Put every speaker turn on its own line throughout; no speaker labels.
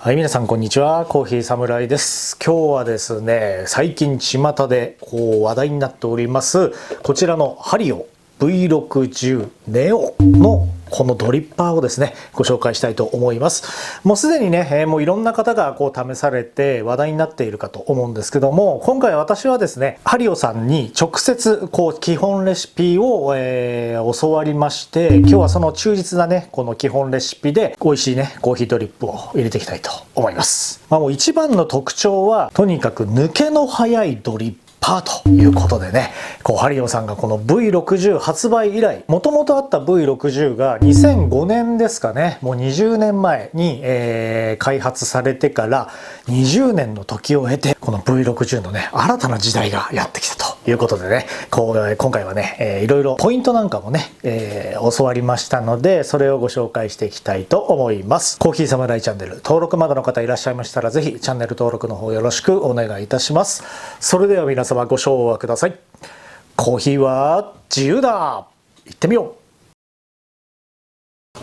はい、皆さんこんにちは。コーヒーサムライです。今日はですね、最近巷で話題になっておりますこちらのハリオ V60 ネオのこのドリッパーをですね、ご紹介したいと思います。もうすでにね、もういろんな方が試されて話題になっているかと思うんですけども、今回私はですね、ハリオさんに直接基本レシピを、教わりまして、今日はその忠実なね、この基本レシピで美味しいね、コーヒードリップを入れていきたいと思います。もう一番の特徴は、とにかく抜けの早いドリップということでね、ハリオさんがこの V60 発売以来、もともとあった V60 が2005年ですかね、もう20年前に、開発されてから20年の時を経て、この V60 のね、新たな時代がやってきたということでね、今回はね、いろいろポイントなんかもね、教わりましたので、それをご紹介していきたいと思います。コーヒーサムライチャンネル、登録まだの方いらっしゃいましたら、ぜひチャンネル登録の方よろしくお願いいたします。それでは皆様ご唱和ください。コーヒーは自由だ。行ってみよう。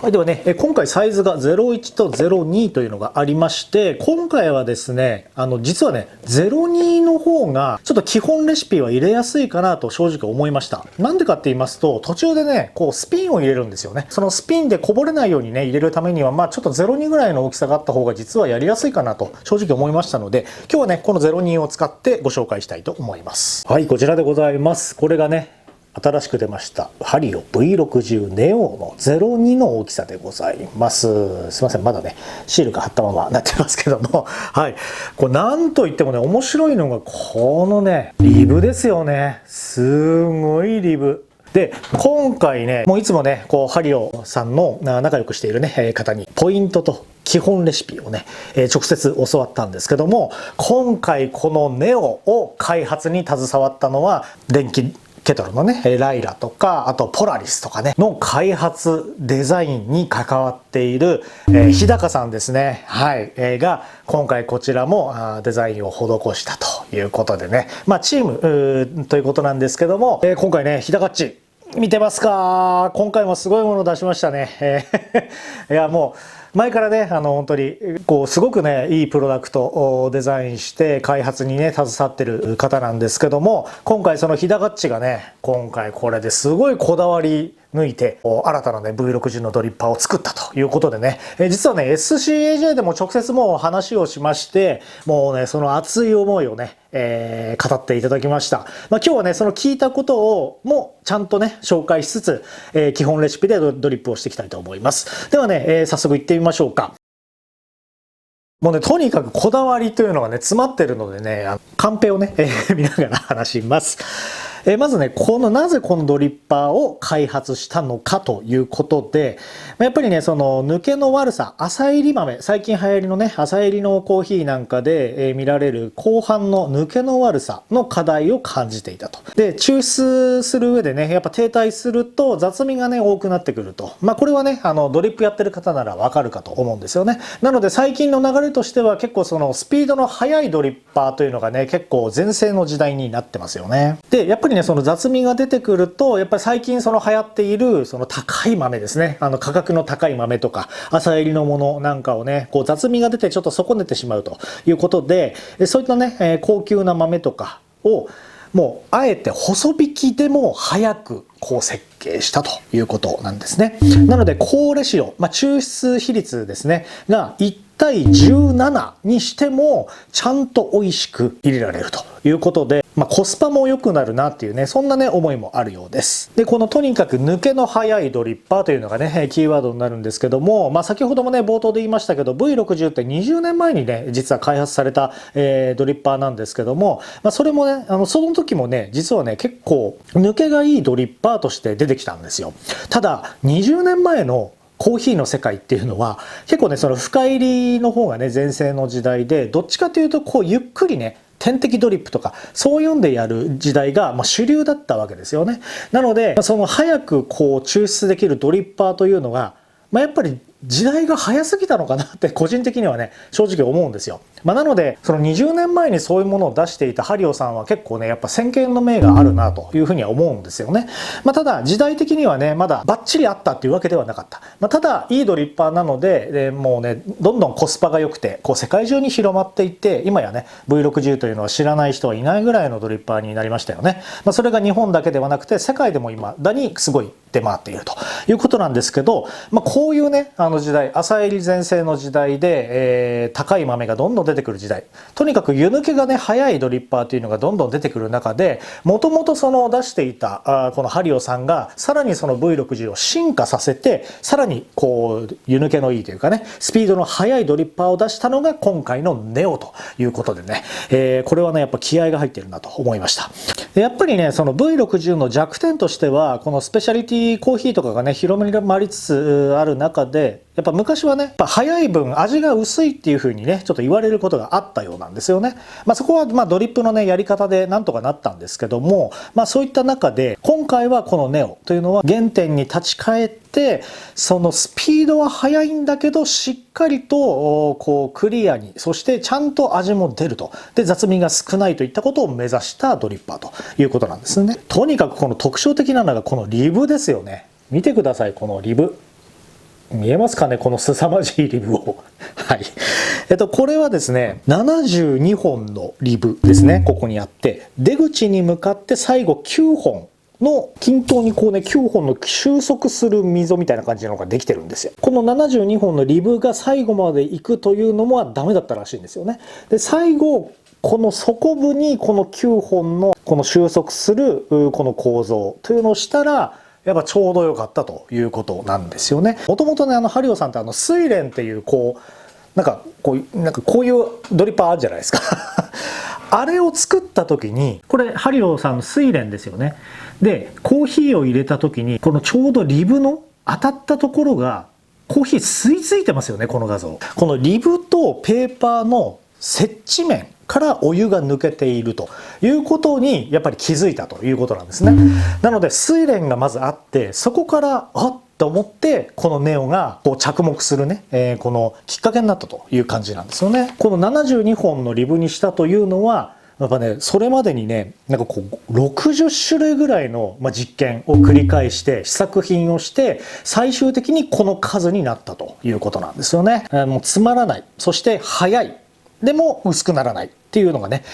はい、ではね、今回サイズが01と02というのがありまして、今回はですね、実はね、02の方がちょっと基本レシピは入れやすいかなと正直思いました。なんでかって言いますと、途中でね、スピンを入れるんですよね。そのスピンでこぼれないようにね、入れるためには、ちょっと02ぐらいの大きさがあった方が実はやりやすいかなと正直思いましたので、今日はね、この02を使ってご紹介したいと思います。はい、こちらでございます。これがね、新しく出ましたハリオ V60 ネオの02の大きさでございます。すいません、まだねシールが貼ったままなってますけども、はい、これなんといってもね、面白いのがこのねリブですよね。すごいリブで、今回ね、もういつもねハリオさんの仲良くしているね方にポイントと基本レシピをね、直接教わったんですけども、今回このネオを開発に携わったのは電気ケトルのね、ライラとか、あとポラリスとかね、の開発デザインに関わっている、日高さんですね。はい。が、今回こちらもデザインを施したということでね。チームということなんですけども、今回ね、日高っち、見てますか？今回もすごいものを出しましたね。いや、もう、前からね、本当に、すごくね、いいプロダクトをデザインして開発にね、携わってる方なんですけども、今回その日高っちがね、今回これですごいこだわり抜いて、新たなね、V60 のドリッパーを作ったということでね、実はね、SCAJ でも直接もう話をしまして、もうね、その熱い思いをね、語っていただきました。今日はね、その聞いたことをもちゃんとね、紹介しつつ、基本レシピでドリップをしていきたいと思います。ではね、早速行ってみましょうか。もうね、とにかくこだわりというのがね、詰まってるのでね、カンペをね、見ながら話します。まずね、なぜこのドリッパーを開発したのかということで、やっぱりね、その抜けの悪さ、浅入り豆、最近流行りのね、浅入りのコーヒーなんかで、見られる後半の抜けの悪さの課題を感じていたと。で、抽出する上でね、やっぱ停滞すると雑味がね、多くなってくると。これはね、ドリップやってる方ならわかるかと思うんですよね。なので最近の流れとしては結構そのスピードの速いドリッパーというのがね、結構全盛の時代になってますよね。で、やっぱりその雑味が出てくると、やっぱり最近その流行っているその高い豆ですね。価格の高い豆とか、朝入りのものなんかをね、雑味が出てちょっと損ねてしまうということで、そういったね、高級な豆とかを、もうあえて細引きでも早く設計したということなんですね。なので高レシオ、抽出比率ですねが1対17にしてもちゃんと美味しく入れられるということで、コスパも良くなるなっていうね、そんなね思いもあるようです。で、このとにかく抜けの早いドリッパーというのがねキーワードになるんですけども、先ほどもね冒頭で言いましたけど V60 って20年前にね実は開発された、ドリッパーなんですけども、それもねその時もね実はね結構抜けがいいドリッパーとして出てきたんですよ。ただ20年前のコーヒーの世界っていうのは結構ねその深入りの方がね全盛の時代で、どっちかというとゆっくりね点滴ドリップとかそういうんでやる時代が主流だったわけですよね。なのでその早く抽出できるドリッパーというのがやっぱり時代が早すぎたのかなって個人的にはね正直思うんですよ。なのでその20年前にそういうものを出していたハリオさんは結構ねやっぱ先見の明があるなというふうには思うんですよね。ただ時代的にはねまだバッチリあったっていうわけではなかった。ただいいドリッパーなので、もうねどんどんコスパが良くてこう世界中に広まっていって、今やね V60 というのは知らない人はいないぐらいのドリッパーになりましたよね。それが日本だけではなくて世界でも今だにすごい出回っているということなんですけど、こういうね時代、浅煎り全盛の時代で、高い豆がどんどん出てくる時代、とにかく湯抜けがね早いドリッパーというのがどんどん出てくる中で、もともとその出していたこのハリオさんがさらにその V60 を進化させて、さらにこう湯抜けのいいというかねスピードの速いドリッパーを出したのが今回のネオということでね、これはねやっぱ気合が入ってるなと思いました。やっぱりねその V60 の弱点としては、このスペシャリティコーヒーとかがね広まりつつある中で、やっぱ昔はねやっぱ早い分味が薄いっていう風にねちょっと言われることがあったようなんですよね。そこはドリップのねやり方でなんとかなったんですけども、そういった中で今回はこのネオというのは原点に立ち返って、そのスピードは速いんだけどしっかりとこうクリアに、そしてちゃんと味も出ると、で雑味が少ないといったことを目指したドリッパーということなんですね。とにかくこの特徴的なのがこのリブですよね。見てください、このリブ。見えますかね、この凄まじいリブをはい。これはですね72本のリブですね、ここにあって、出口に向かって最後9本の均等にこうね9本の収束する溝みたいな感じのができてるんですよ。この72本のリブが最後まで行くというのもダメだったらしいんですよね。で最後この底部にこの9本のこの収束するこの構造というのをしたらやっぱちょうど良かったということなんですよね。もともとねハリオさんって睡蓮っていうこうこういうドリッパーあるじゃないですかあれを作った時に、これハリオさんの睡蓮ですよね。でコーヒーを入れた時にこのちょうどリブの当たったところがコーヒー吸い付いてますよね、この画像。このリブとペーパーの接地面からお湯が抜けているということにやっぱり気づいたということなんですね。なので睡蓮がまずあって、そこからと思ってこのネオがこう着目するね、このきっかけになったという感じなんですよね。この72本のリブにしたというのはやっぱねそれまでにねこう60種類ぐらいの実験を繰り返して試作品をして最終的にこの数になったということなんですよね。もうつまらない、そして速い、でも薄くならないっていうのがね、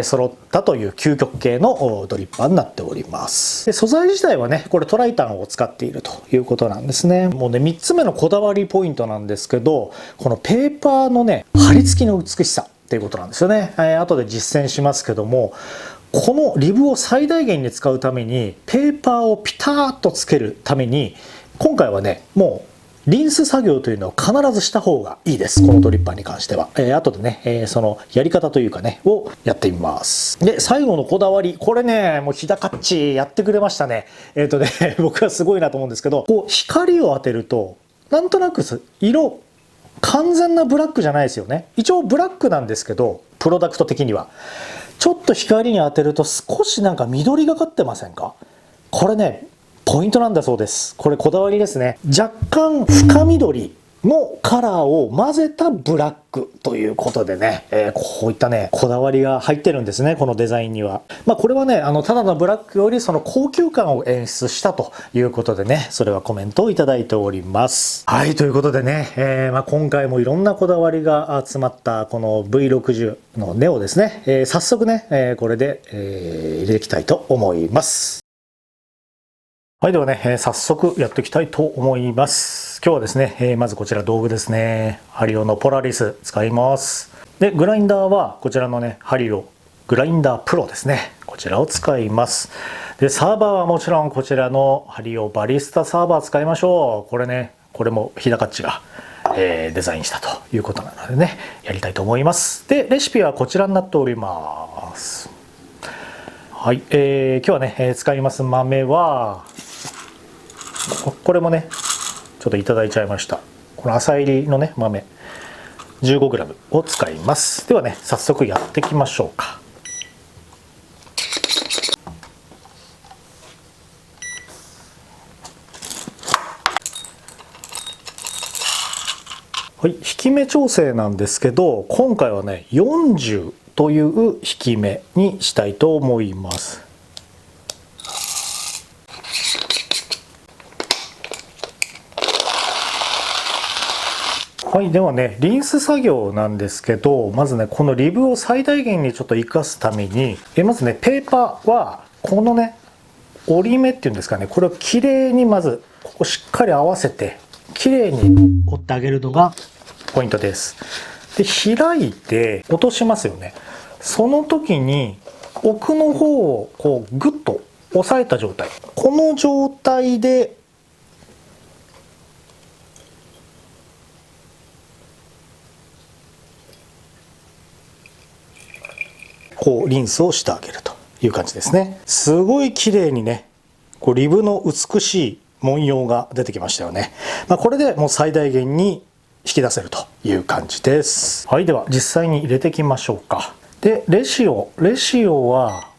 揃ったという究極系のドリッパーになっております。で素材自体はねこれトライタンを使っているということなんですね。もうね3つ目のこだわりポイントなんですけど、このペーパーのね貼り付きの美しさっていうことなんですよね。後で実践しますけども、このリブを最大限に使うためにペーパーをピタッとつけるために今回はねもうリンス作業というのを必ずした方がいいです、このドリッパーに関しては。後でね、そのやり方というかねをやってみます。で最後のこだわり、これねもう日高っちやってくれましたね。僕はすごいなと思うんですけど、こう光を当てるとなんとなく色完全なブラックじゃないですよね。一応ブラックなんですけど、プロダクト的にはちょっと光に当てると少し緑がかってませんか。これねポイントなんだそうです。これこだわりですね。若干深緑のカラーを混ぜたブラックということでね、こういったねこだわりが入ってるんですね、このデザインには。これはねただのブラックよりその高級感を演出したということでね、それはコメントをいただいております。はい、ということでね、今回もいろんなこだわりが詰まったこの V60 のネオですね、早速ね、これで、入れていきたいと思います。はい、ではね、早速やっていきたいと思います。今日はですね、まずこちら道具ですね。ハリオのポラリス使います。で、グラインダーはこちらのね、ハリオグラインダープロですね。こちらを使います。で、サーバーはもちろんこちらのハリオバリスタサーバー使いましょう。これね、これも日高っちが、デザインしたということなのでね、やりたいと思います。で、レシピはこちらになっております。はい、今日はね、使います豆は、これもねちょっといただいちゃいました。この浅煎りのね豆 15g を使います。ではね早速やっていきましょうか。き目調整なんですけど、今回はね40という引き目にしたいと思います。はい、ではねリンス作業なんですけど、まずねこのリブを最大限にちょっと活かすために、まずねペーパーはこのね折り目っていうんですかね、これをきれいにまずここしっかり合わせてきれいに折ってあげるのがポイントです。で開いて落としますよね。その時に奥の方をこうグッと押さえた状態、この状態でこうリンスをしてあげるという感じですね。すごい綺麗にねこうリブの美しい文様が出てきましたよね。これでもう最大限に引き出せるという感じです。はい、では実際に入れていきましょうか。でレシオは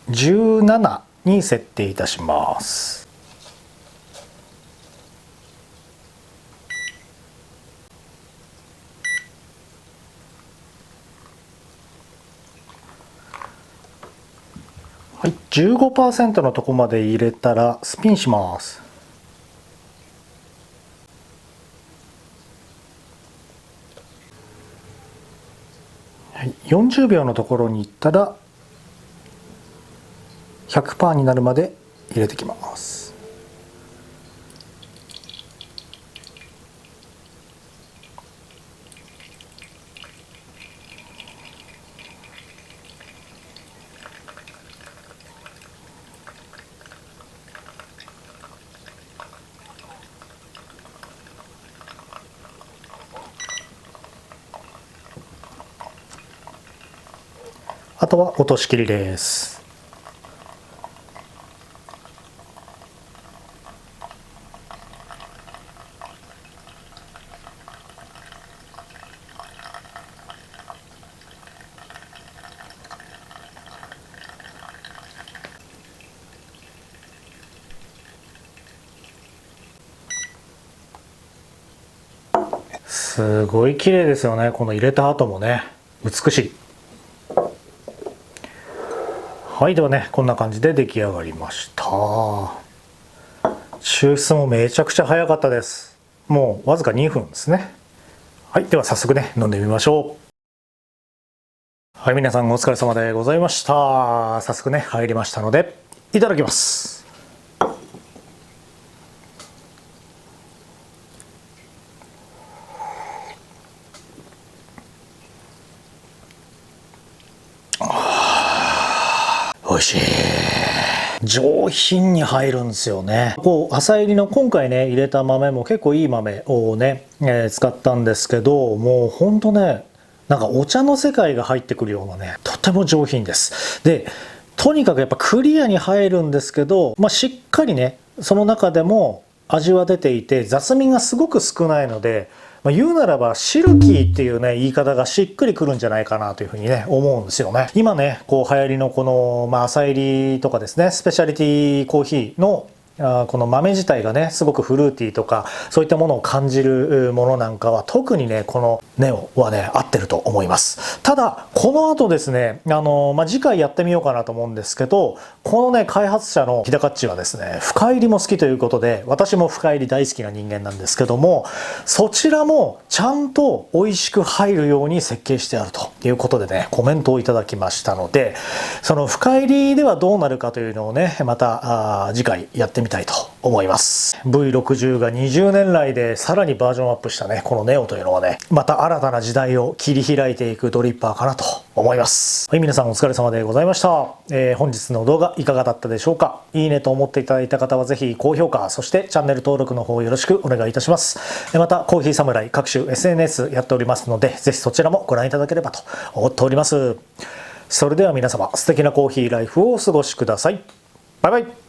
17に設定いたします。はい、15% のとこまで入れたらスピンします。はい、40秒のところに行ったら 100% になるまで入れてきます。あとは落とし切りです。すごい綺麗ですよね。この入れた後もね美しい。はい、ではねこんな感じで出来上がりました。抽出もめちゃくちゃ早かったです。もうわずか2分ですね。はい、では早速ね飲んでみましょう。はい、皆さんお疲れ様でございました。早速ね入りましたのでいただきます。美味しい。上品に入るんですよね。こう浅煎りの今回ね入れた豆も結構いい豆をね、使ったんですけど、もうほんとねなんかお茶の世界が入ってくるようなね、とても上品です。でとにかくやっぱクリアに入るんですけど、しっかりねその中でも味は出ていて雑味がすごく少ないので、言うならばシルキーっていうね言い方がしっくりくるんじゃないかなというふうにね思うんですよね。今ねこう流行りのこの、浅煎りとかですねスペシャリティコーヒーのこの豆自体がねすごくフルーティーとかそういったものを感じるものなんかは特にねこのネオはね合ってると思います。ただこの後ですね次回やってみようかなと思うんですけど、このね開発者のヒダカッチはですね深煎りも好きということで、私も深煎り大好きな人間なんですけども、そちらもちゃんと美味しく入るように設計してあるということでねコメントをいただきましたので、その深煎りではどうなるかというのをねまた次回やってみたいと思います。 V60 が20年来でさらにバージョンアップしたねこのネオというのはねまた新たな時代を切り開いていくドリッパーかなと思います。はい、皆さんお疲れ様でございました。本日の動画いかがだったでしょうか。いいねと思っていただいた方はぜひ高評価、そしてチャンネル登録の方よろしくお願いいたします。またコーヒーサムライ各種 SNS やっておりますので、ぜひそちらもご覧いただければと思っております。それでは皆様素敵なコーヒーライフをお過ごしください。バイバイ。